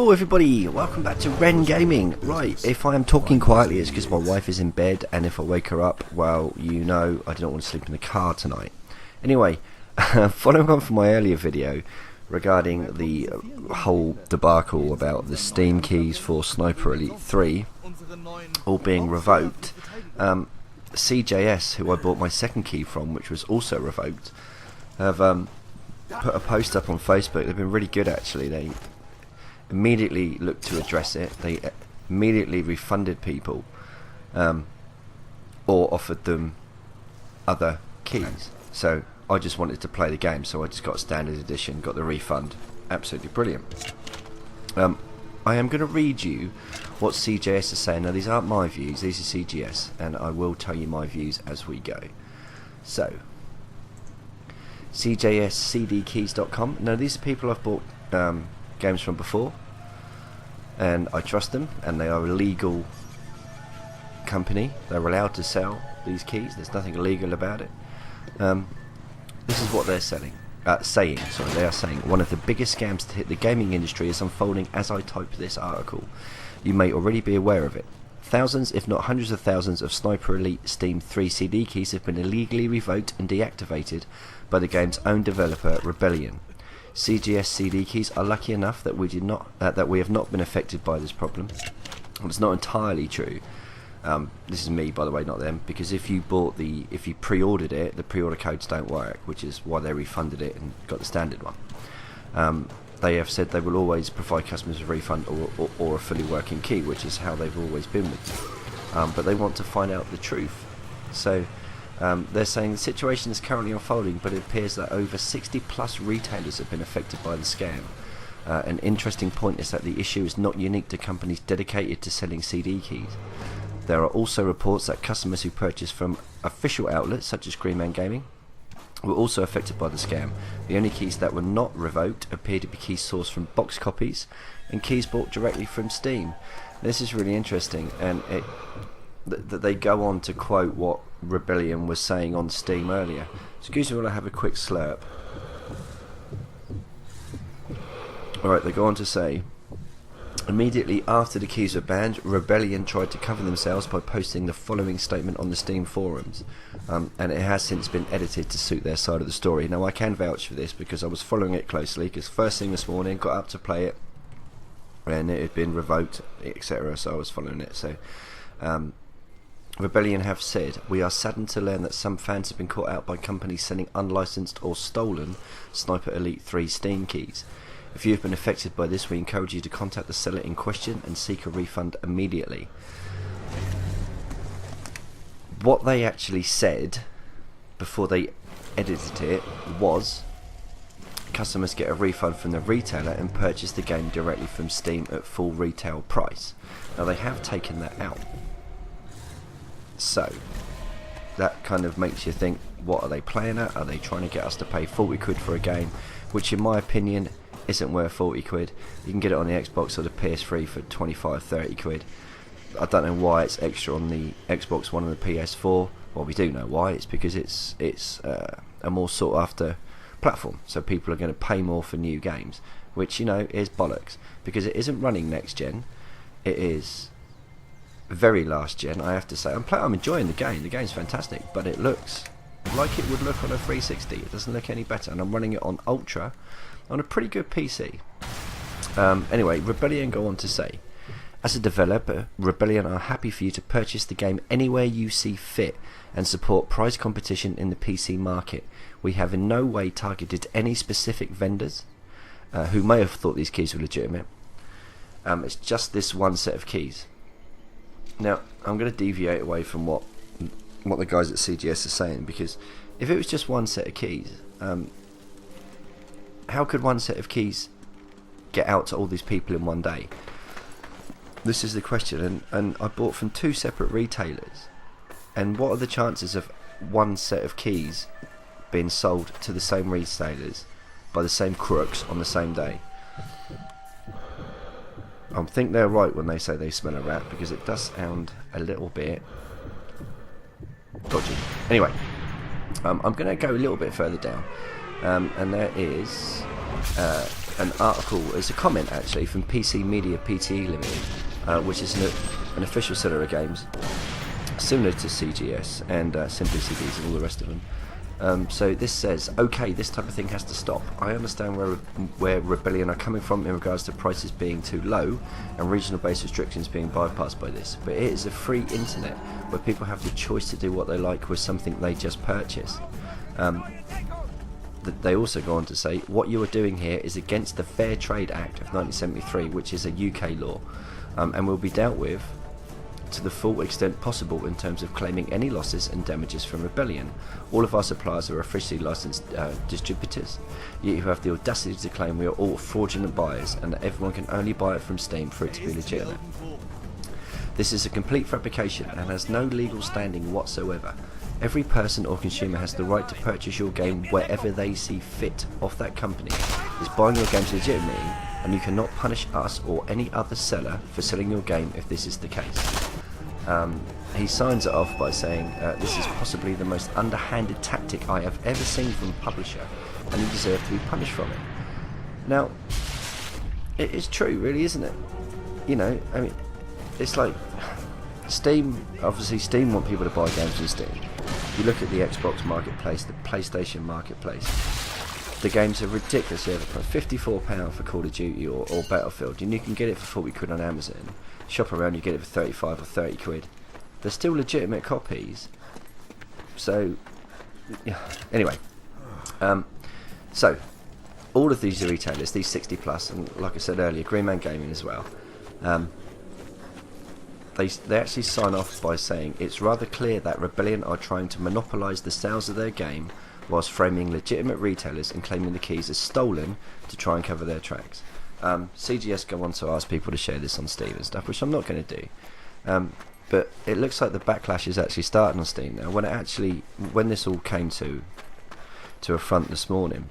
Hello everybody, welcome back to Ren Gaming. Right, if I am talking quietly it's because my wife is in bed, and if I wake her up, well, you know I don't want to sleep in the car tonight. Anyway, following on from my earlier video regarding the whole debacle about the Steam keys for Sniper Elite 3 all being revoked, CJS, who I bought my second key from, which was also revoked, have put a post up on Facebook. They've been really good actually. They immediately looked to address it. They immediately refunded people or offered them other keys. So I just wanted to play the game, so I just got a standard edition, got the refund. Absolutely brilliant. I am going to read you what CJS is saying. Now these aren't my views, these are CJS, and I will tell you my views as we go. So CJS CD Keys.com. Now these are people I've bought games from before, and I trust them, and they are a legal company. They're allowed to sell these keys. There's nothing illegal about it. This is what they're saying. They are saying one of the biggest scams to hit the gaming industry is unfolding as I type this article. You may already be aware of it. Thousands, if not hundreds of thousands, of Sniper Elite Steam 3 CD keys have been illegally revoked and deactivated by the game's own developer, Rebellion. CJS CD Keys are lucky enough that we have not been affected by this problem. Well, it's not entirely true. This is me, by the way, not them, because if you pre-ordered it, the pre-order codes don't work, which is why they refunded it and got the standard one. They have said they will always provide customers a refund or a fully working key, which is how they've always been with you. But they want to find out the truth. So they're saying the situation is currently unfolding, but it appears that over 60 plus retailers have been affected by the scam. An interesting point is that the issue is not unique to companies dedicated to selling CD keys. There are also reports that customers who purchase from official outlets such as Green Man Gaming were also affected by the scam. The only keys that were not revoked appear to be keys sourced from box copies and keys bought directly from Steam. This is really interesting, and they go on to quote what Rebellion was saying on Steam earlier. Excuse me while I have a quick slurp. Alright, they go on to say, immediately after the keys were banned, Rebellion tried to cover themselves by posting the following statement on the Steam forums, and it has since been edited to suit their side of the story. Now I can vouch for this because I was following it closely, because first thing this morning got up to play it and it had been revoked, etc., so I was following it. So Rebellion have said, we are saddened to learn that some fans have been caught out by companies selling unlicensed or stolen Sniper Elite 3 Steam keys. If you have been affected by this, we encourage you to contact the seller in question and seek a refund immediately. What they actually said before they edited it was customers get a refund from the retailer and purchase the game directly from Steam at full retail price. Now they have taken that out. So that kind of makes you think, what are they playing at? Are they trying to get us to pay 40 quid for a game, which in my opinion isn't worth 40 quid. You can get it on the Xbox or the PS3 for 25-30 quid. I don't know why it's extra on the Xbox One and the PS4. Well, we do know why. It's because it's a more sought after platform, so people are going to pay more for new games, which, you know, is bollocks, because it isn't running next gen. It is very last gen, I have to say. I'm enjoying the game. The game's fantastic, but it looks like it would look on a 360. It doesn't look any better, and I'm running it on Ultra on a pretty good PC. Anyway, Rebellion go on to say, as a developer, Rebellion are happy for you to purchase the game anywhere you see fit and support price competition in the PC market. We have in no way targeted any specific vendors who may have thought these keys were legitimate. It's just this one set of keys. Now, I'm going to deviate away from what the guys at CGS are saying, because if it was just one set of keys, how could one set of keys get out to all these people in one day? This is the question, and I bought from two separate retailers, and what are the chances of one set of keys being sold to the same retailers by the same crooks on the same day? I think they're right when they say they smell a rat, because it does sound a little bit dodgy. Anyway, I'm going to go a little bit further down, and there is an article, it's a comment actually from PC Media PTE Limited, which is an official seller of games, similar to CGS and Simply CDs and all the rest of them. So this says, okay, this type of thing has to stop. I understand where Rebellion are coming from in regards to prices being too low and regional based restrictions being bypassed by this, but it is a free internet where people have the choice to do what they like with something they just purchase. They also go on to say, what you are doing here is against the Fair Trade Act of 1973, which is a UK law, and will be dealt with to the full extent possible in terms of claiming any losses and damages from Rebellion. All of our suppliers are officially licensed distributors, yet you have the audacity to claim we are all fraudulent buyers and that everyone can only buy it from Steam for it to be legitimate. This is a complete fabrication and has no legal standing whatsoever. Every person or consumer has the right to purchase your game wherever they see fit off that company is buying your games legitimately, and you cannot punish us or any other seller for selling your game if this is the case. He signs it off by saying, this is possibly the most underhanded tactic I have ever seen from a publisher, and you deserve to be punished from it. Now, it is true, really, isn't it? You know, I mean, it's like Steam, obviously Steam want people to buy games on Steam. You look at the Xbox marketplace, the PlayStation marketplace, the games are ridiculously overpriced. £54 for Call of Duty or Battlefield, and you can get it for 40 quid on Amazon. Shop around, you get it for 35 or 30 quid. They're still legitimate copies. So, yeah. Anyway, so all of these retailers, these 60 plus, and like I said earlier, Green Man Gaming as well, they actually sign off by saying it's rather clear that Rebellion are trying to monopolise the sales of their game whilst framing legitimate retailers and claiming the keys as stolen to try and cover their tracks. CGS go on to ask people to share this on Steam and stuff, which I'm not going to do. But it looks like the backlash is actually starting on Steam now. When this all came to a front this morning,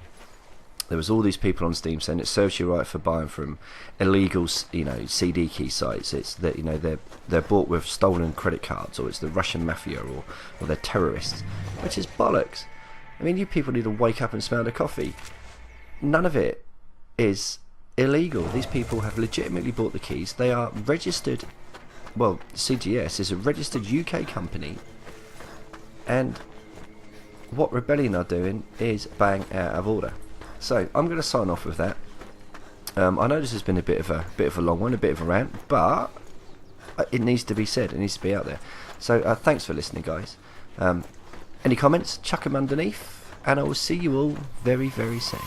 there was all these people on Steam saying it serves you right for buying from illegal, CD key sites. It's that they're bought with stolen credit cards, or it's the Russian mafia, or they're terrorists, which is bollocks. I mean, you people need to wake up and smell the coffee. None of it is illegal. These people have legitimately bought the keys. They are registered. Well, CGS is a registered UK company, and what Rebellion are doing is bang out of order. So I'm going to sign off with that. I know this has been a bit of a long one, a bit of a rant, but it needs to be said. It needs to be out there. So thanks for listening, guys. Any comments? Chuck them underneath, and I will see you all very, very soon.